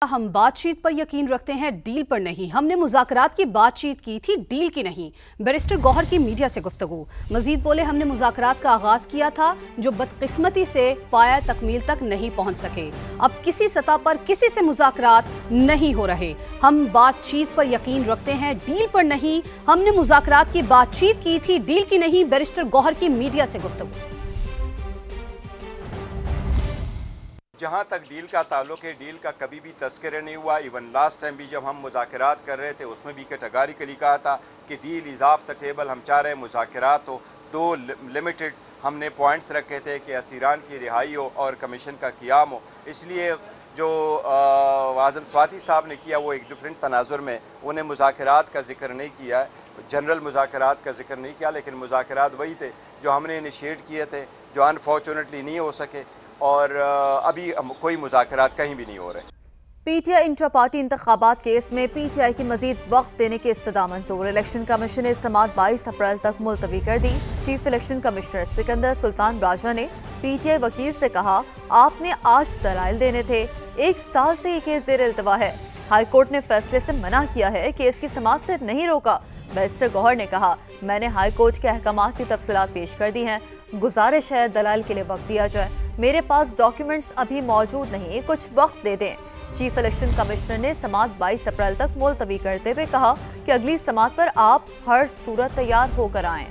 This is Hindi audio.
हम बातचीत पर यकीन रखते हैं, डील पर नहीं। हमने मुज़ाकरात की बातचीत की थी, डील की नहीं। बैरिस्टर गौहर की मीडिया से गुफ्तगू। मजीद बोले, हमने मुज़ाकरात का आगाज किया था जो बदकिस्मती से पाया तकमील तक नहीं पहुंच सके। अब किसी सतह पर किसी से मुज़ाकरात नहीं हो रहे। हम बातचीत पर यकीन रखते हैं, डील पर नहीं। हमने मुज़ाकरात की बातचीत की थी, डील की नहीं। बैरिस्टर गौहर की मीडिया से गुफ्तगू। जहाँ तक डील का ताल्लुक है, डील का कभी भी तस्करा नहीं हुआ। इवन लास्ट टाइम भी जब हम मुज़ाकरात कर रहे थे उसमें भी कैटेगोरिकली कहा था कि deal is of the table. हम चाह रहे हैं मुज़ाकरात हो। दो लिमिटेड हमने पॉइंट्स रखे थे कि असीरान की रिहाई हो और कमीशन का क़याम हो। इसलिए जो आज़म स्वाति साहब ने किया वो एक डिफरेंट तनाजुर में, उन्हें मुज़ाकरात का जिक्र नहीं किया है, जनरल मुज़ाकरात का जिक्र नहीं किया, लेकिन मुज़ाकरात वही थे जो हमने इनिशिएट किए थे, जो अनफॉर्चुनेटली नहीं हो सके और अभी कोई मुज़ाकरात कहीं भी नहीं हो रहे। पीटीआई इंटर पार्टी इंतखाबात केस में पीटीआई की मजीद वक्त देने की इस्तदा मंजूर। इलेक्शन कमीशन ने समाअत 22 अप्रैल तक मुलतवी कर दी। Chief election commissioner Sikandar Sultan Raja ने पीटीआई वकील से कहा, आपने आज दलाइल देने थे, 1 साल से ये केस ज़ेर इल्तवा है। हाईकोर्ट ने फैसले से मना किया है, केस की समाअत से नहीं रोका। बैरिस्टर गौहर ने कहा, मैंने हाईकोर्ट के अहकामात की तफसीलात पेश कर दी हैं, गुजारिश है दलाइल के लिए वक्त दिया जाए। मेरे पास डॉक्यूमेंट्स अभी मौजूद नहीं, कुछ वक्त दे दें। चीफ इलेक्शन कमिश्नर ने समाअत 22 अप्रैल तक मुलतवी करते हुए कहा कि अगली समाअत पर आप हर सूरत तैयार होकर आएं।